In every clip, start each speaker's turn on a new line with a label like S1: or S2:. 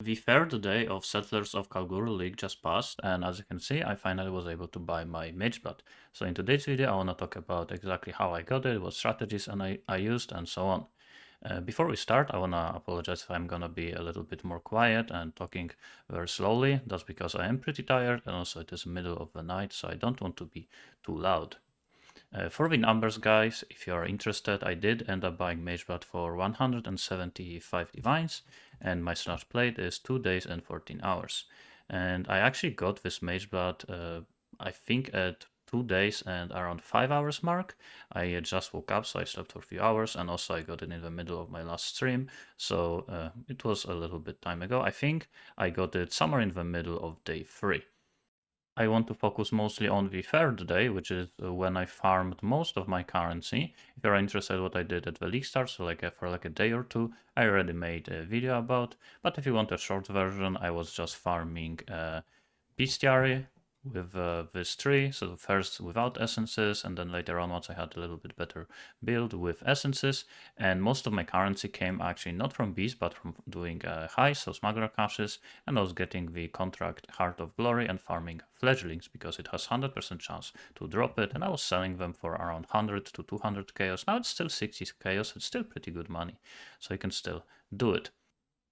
S1: The third day of Settlers of Kalguur League just passed, and as you can see, I finally was able to buy my Mageblood. So in today's video, I want to talk about exactly how I got it, what strategies I used, and so on. Before we start, I want to apologize if I'm gonna be a little bit more quiet and talking very slowly. That's because I am pretty tired, and also it is middle of the night, so I don't want to be too loud. For the numbers, guys, if you are interested, I did end up buying Mageblood for 175 divines, and my slash played is 2 days and 14 hours. And I actually got this Mageblood, I think at 2 days and around 5 hours mark. I just woke up, so I slept for a few hours, and also I got it in the middle of my last stream, so it was a little bit time ago. I think I got it somewhere in the middle of day 3. I want to focus mostly on the third day, which is when I farmed most of my currency. If you're interested what I did at the league start, so for like a day or two, I already made a video about. But if you want a short version, I was just farming Bestiary with this tree. So first without essences, and then later on once I had a little bit better build with essences. And most of my currency came actually not from bees, but from doing highs, so smuggler caches, and I was getting the contract Heart of Glory and farming fledglings because it has 100% chance to drop it, and I was selling them for around 100 to 200 chaos. Now it's still 60 chaos, it's still pretty good money, so you can still do it.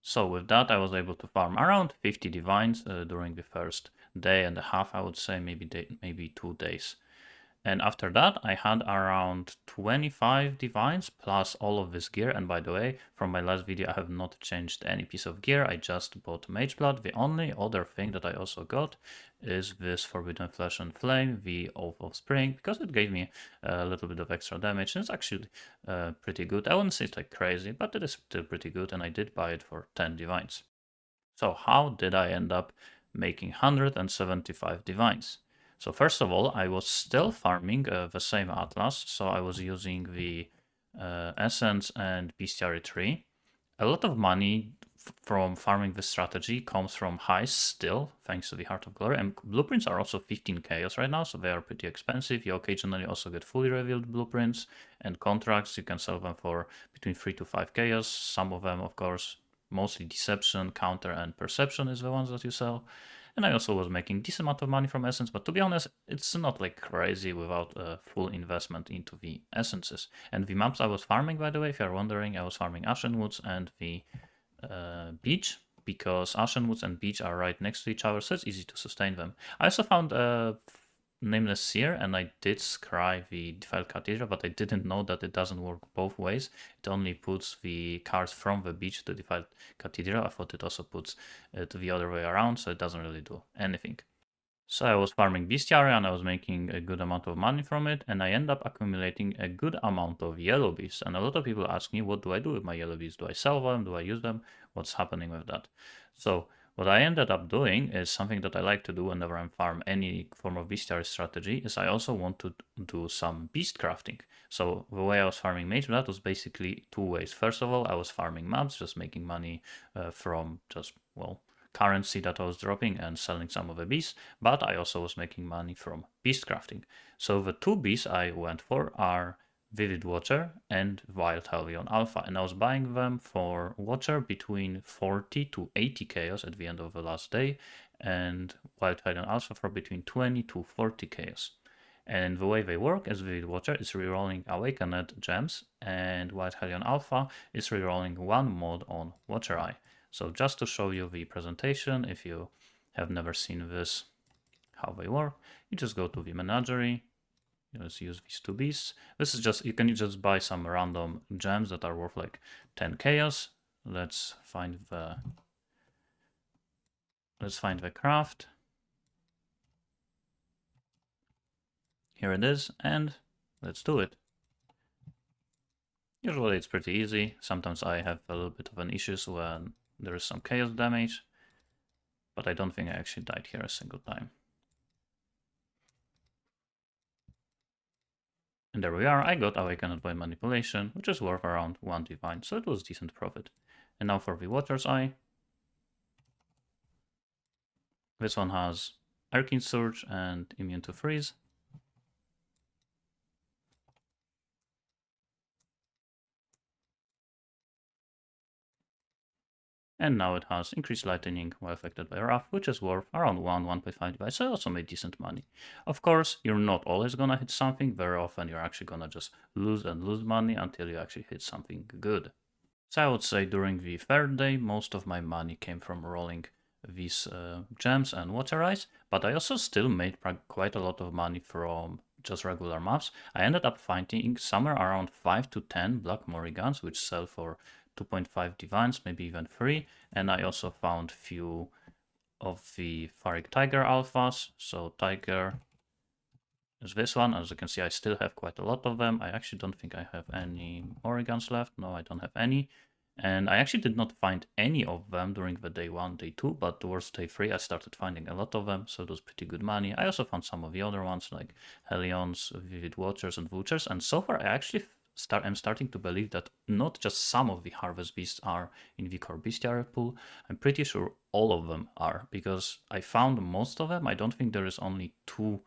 S1: So with that, I was able to farm around 50 divines during the first day and a half, I would say, maybe 2 days. And after that, I had around 25 divines plus all of this gear. And by the way, from my last video, I have not changed any piece of gear. I just bought Mageblood. The only other thing that I also got is this Forbidden Flesh and Flame, the Oath of Spring, because it gave me a little bit of extra damage. And it's actually pretty good. I wouldn't say it's like crazy, but it is still pretty good. And I did buy it for 10 divines. So how did I end up making 175 divines? So first of all, I was still farming the same atlas, so I was using the essence and bestiary tree. A lot of money from farming this strategy comes from highs still, thanks to the Heart of Glory, and blueprints are also 15 chaos right now, so they are pretty expensive. You occasionally also get fully revealed blueprints and contracts. You can sell them for between 3 to 5 chaos. Some of them, of course, mostly deception, counter, and perception is the ones that you sell. And I also was making decent amount of money from essence, but to be honest, it's not like crazy without a full investment into the essences. And the maps I was farming, by the way, if you're wondering, I was farming Ashenwoods and the beach, because Ashenwoods and beach are right next to each other, so it's easy to sustain them. I also found Nameless Seer, and I did scry the Defiled Cathedral, but I didn't know that it doesn't work both ways. It only puts the cards from the beach to Defiled Cathedral. I thought it also puts it the other way around, so it doesn't really do anything. So I was farming Bestiary and I was making a good amount of money from it, and I end up accumulating a good amount of yellow bees. And a lot of people ask me, what do I do with my yellow bees? Do I sell them? Do I use them? What's happening with that? So what I ended up doing is something that I like to do whenever I farm any form of bestiary strategy, is I also want to do some beast crafting. So the way I was farming Mageblood was basically two ways. First of all, I was farming maps, just making money from just, well, currency that I was dropping and selling some of the bees, but I also was making money from beast crafting. So the two bees I went for are Vivid Watcher and Wild Hellion Alpha, and I was buying them for Watcher between 40 to 80 chaos at the end of the last day, and Wild Hellion Alpha for between 20 to 40 chaos. And the way they work is Vivid Watcher is rerolling Awakened gems, and Wild Hellion Alpha is rerolling one mod on Watcher Eye. So just to show you the presentation, if you have never seen this, how they work, you just go to the menagerie. Let's use these two beasts. This is just, you can just buy some random gems that are worth like 10 chaos. Let's find the craft. Here it is, and let's do it. Usually it's pretty easy. Sometimes I have a little bit of an issues when there is some chaos damage, but I don't think I actually died here a single time. And there we are, I got Awakened by Manipulation, which is worth around 1 divine, so it was decent profit. And now for the Watcher's Eye. This one has Arcane Surge and Immune to Freeze. And now it has increased lightning while affected by rough, which is worth around 1.5 device. So I also made decent money. Of course, you're not always gonna hit something. Very often you're actually gonna just lose and lose money until you actually hit something good. So I would say during the third day, most of my money came from rolling these gems and water ice, but I also still made quite a lot of money from just regular maps. I ended up finding somewhere around 5 to 10 black morrigans, which sell for 2.5 divines, maybe even 3, and I also found few of the Farik Tiger alphas. So Tiger is this one. As you can see, I still have quite a lot of them. I actually don't think I have any morrigans left. No, I don't have any. And I actually did not find any of them during the day 1, day 2, but towards day 3 I started finding a lot of them, so it was pretty good money. I also found some of the other ones like Helions, Vivid Watchers and Vultures, and so far I actually am starting to believe that not just some of the Harvest Beasts are in the core Bestiary pool, I'm pretty sure all of them are, because I found most of them. I don't think there is only 2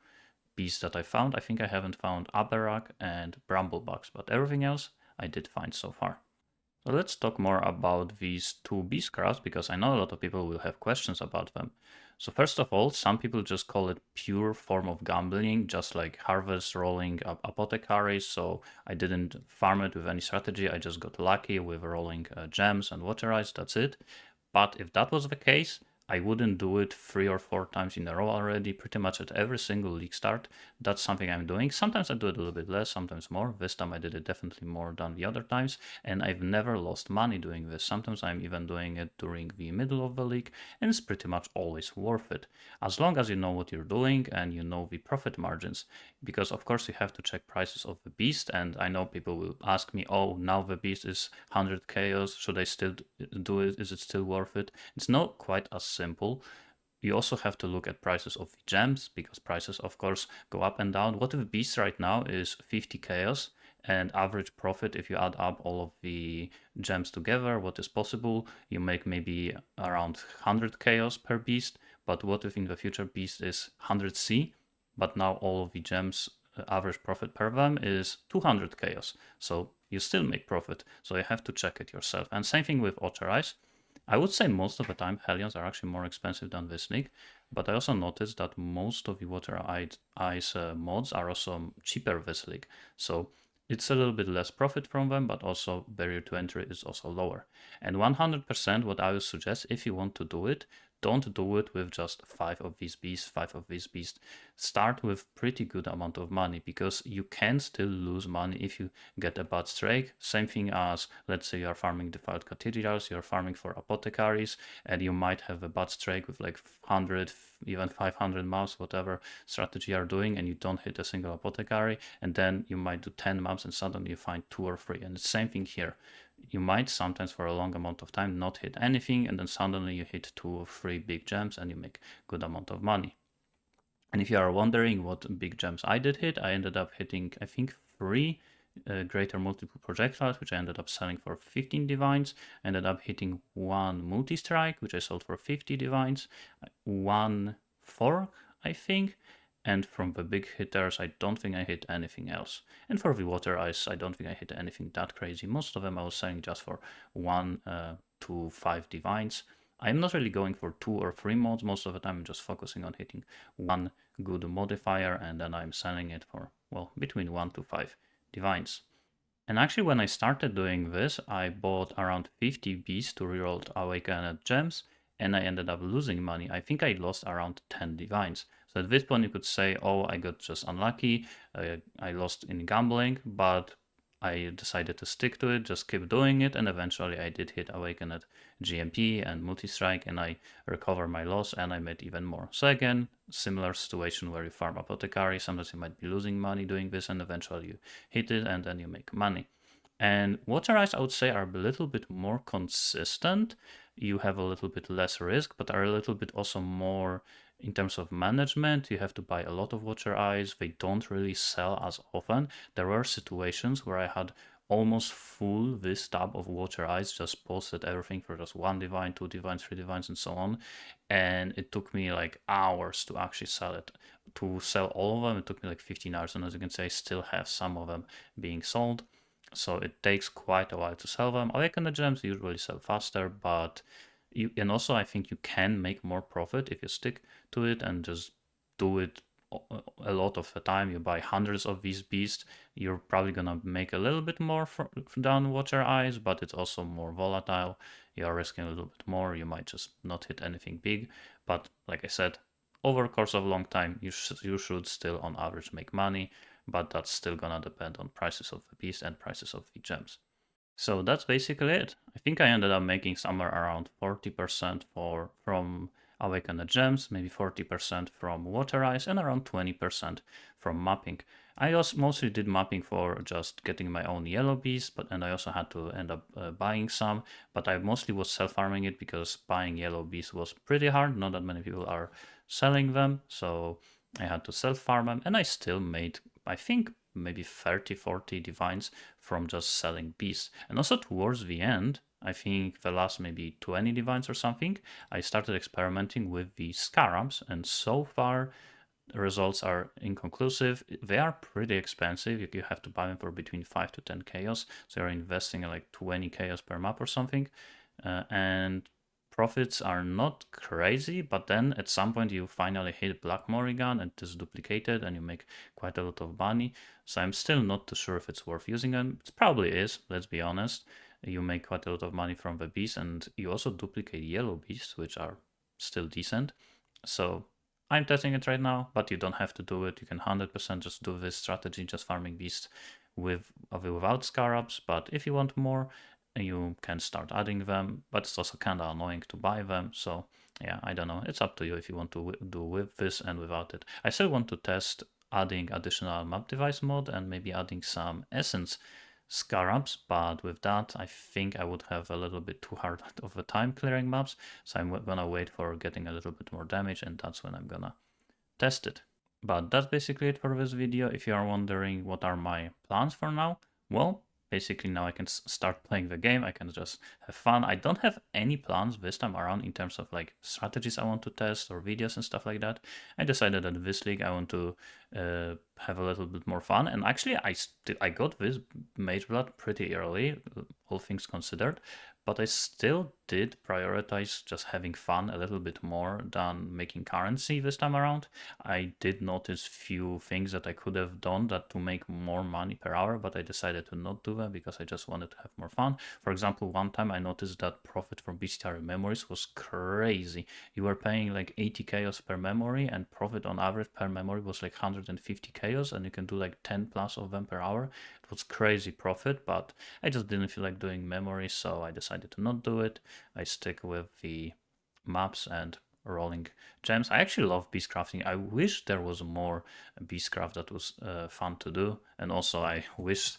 S1: beasts that I found. I think I haven't found Aberak and Bramblebugs, but everything else I did find so far. So let's talk more about these 2 Beastcrafts, because I know a lot of people will have questions about them. So first of all, some people just call it pure form of gambling, just like harvest rolling up apothecaries. So I didn't farm it with any strategy. I just got lucky with rolling gems and water ice. That's it. But if that was the case, I wouldn't do it 3 or 4 times in a row already, pretty much at every single league start. That's something I'm doing. Sometimes I do it a little bit less, sometimes more. This time I did it definitely more than the other times, and I've never lost money doing this. Sometimes I'm even doing it during the middle of the league, and it's pretty much always worth it. As long as you know what you're doing and you know the profit margins, because of course you have to check prices of the beast, and I know people will ask me, oh, now the beast is 100 chaos, should I still do it? Is it still worth it? It's not quite as simple. You also have to look at prices of the gems, because prices of course go up and down. What if beast right now is 50 chaos, and average profit, if you add up all of the gems together, what is possible, you make maybe around 100 chaos per beast. But what if in the future beast is 100c, but now all of the gems average profit per them is 200 chaos, so you still make profit. So you have to check it yourself. And same thing with Otter Eyes. I would say most of the time Hellions are actually more expensive than this league, but I also noticed that most of the Water Ice mods are also cheaper this league. So it's a little bit less profit from them, but also barrier to entry is also lower. And 100% what I would suggest, if you want to do it, don't do it with just 5 of these beasts, 5 of these beasts. Start with pretty good amount of money, because you can still lose money if you get a bad streak. Same thing as, let's say you are farming defiled cathedrals, you're farming for apothecaries, and you might have a bad streak with like 100, even 500 maps, whatever strategy you are doing, and you don't hit a single apothecary, and then you might do 10 maps and suddenly you find 2 or 3. And the same thing here. You might sometimes for a long amount of time not hit anything, and then suddenly you hit 2 or 3 big gems and you make good amount of money. And if you are wondering what big gems I did hit, I ended up hitting, I think, 3 greater multiple projectiles, which I ended up selling for 15 divines. Ended up hitting 1 multi-strike, which I sold for 50 divines. 1 fork, I think. And from the big hitters, I don't think I hit anything else. And for the water ice, I don't think I hit anything that crazy. Most of them I was selling just for 1 to 5 divines. I'm not really going for 2 or 3 mods. Most of the time I'm just focusing on hitting 1 good modifier, and then I'm selling it for, well, between 1 to 5 divines. And actually when I started doing this, I bought around 50 beasts to reroll Awakened Gems, and I ended up losing money. I think I lost around 10 divines. So at this point you could say, oh, I got just unlucky, I lost in gambling, but I decided to stick to it, just keep doing it, and eventually I did hit Awakened GMP and Multi-Strike, and I recovered my loss, and I made even more. So again, similar situation where you farm Apothecary, sometimes you might be losing money doing this, and eventually you hit it, and then you make money. And Water Ice, I would say, are a little bit more consistent. You have a little bit less risk, but are a little bit also more in terms of management. You have to buy a lot of water eyes. They don't really sell as often. There were situations where I had almost full this tab of water eyes, just posted everything for just 1 divine, 2 divines, 3 divines, and so on. And it took me like hours to actually sell it. To sell all of them, it took me like 15 hours. And as you can see, I still have some of them being sold. So it takes quite a while to sell them. Awakened gems usually sell faster, but And also I think you can make more profit if you stick to it and just do it a lot of the time. You buy hundreds of these beasts, you're probably gonna make a little bit more down water eyes, but it's also more volatile. You are risking a little bit more. You might just not hit anything big, but like I said, over the course of a long time, you should still on average make money, but that's still gonna depend on prices of the beast and prices of the gems. So that's basically it. I think I ended up making somewhere around 40% from Awakened Gems, maybe 40% from Water Ice, and around 20% from mapping. I also mostly did mapping for just getting my own yellow beast, and I also had to end up buying some, but I mostly was self-farming it because buying yellow beasts was pretty hard. Not that many people are selling them, so I had to self-farm them, and I still made, I think, maybe 30-40 divines from just selling beasts. And also towards the end, I think the last maybe 20 divines or something, I started experimenting with the scarabs, and so far the results are inconclusive. They are pretty expensive. You have to buy them for between 5 to 10 chaos, so you're investing like 20 chaos per map or something. And profits are not crazy, but then at some point you finally hit Black Morrigan and it is duplicated and you make quite a lot of money. So I'm still not too sure if it's worth using them. It probably is, let's be honest. You make quite a lot of money from the beast, and you also duplicate yellow beasts, which are still decent. So I'm testing it right now, but you don't have to do it. You can 100% just do this strategy, just farming beasts without scarabs. But if you want more, you can start adding them, but it's also kind of annoying to buy them. So yeah, I don't know. It's up to you if you want to do with this and without it. I still want to test adding additional map device mode and maybe adding some essence scarabs, but with that I think I would have a little bit too hard of a time clearing maps, so I'm gonna wait for getting a little bit more damage, and that's when I'm gonna test it. But that's basically it for this video. If you are wondering what are my plans for now, well, basically now I can start playing the game. I can just have fun. I don't have any plans this time around in terms of like strategies I want to test or videos and stuff like that. I decided that this league I want to have a little bit more fun, and actually I got this Mageblood pretty early, all things considered, but I still did prioritize just having fun a little bit more than making currency this time around. I did notice few things that I could have done that to make more money per hour, but I decided to not do that because I just wanted to have more fun. For example, one time I noticed that profit from Bestiary memories was crazy. You were paying like 80 chaos per memory, and profit on average per memory was like 150 chaos, and you can do like 10 plus of them per hour. It was crazy profit, but I just didn't feel like doing memories, so I decided to not do it. I stick with the maps and rolling gems. I actually love Beastcrafting. I wish there was more Beastcraft that was fun to do, and also I wish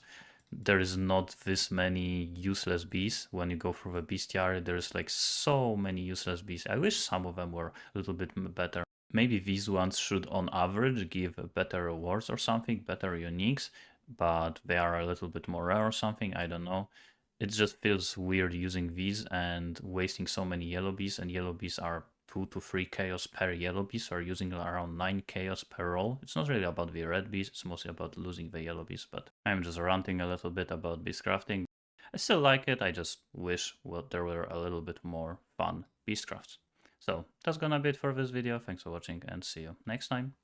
S1: there is not this many useless beasts. When you go through the Bestiary, there's like so many useless beasts. I wish some of them were a little bit better. Maybe these ones should on average give better rewards or something, better uniques, but they are a little bit more rare or something, I don't know. It just feels weird using these and wasting so many yellow bees, and yellow bees are 2 to 3 chaos per yellow bees, so are using around 9 chaos per roll. It's not really about the red bees, it's mostly about losing the yellow bees, but I'm just ranting a little bit about Beastcrafting. I still like it, I just wish there were a little bit more fun Beastcrafts. So that's gonna be it for this video. Thanks for watching and see you next time.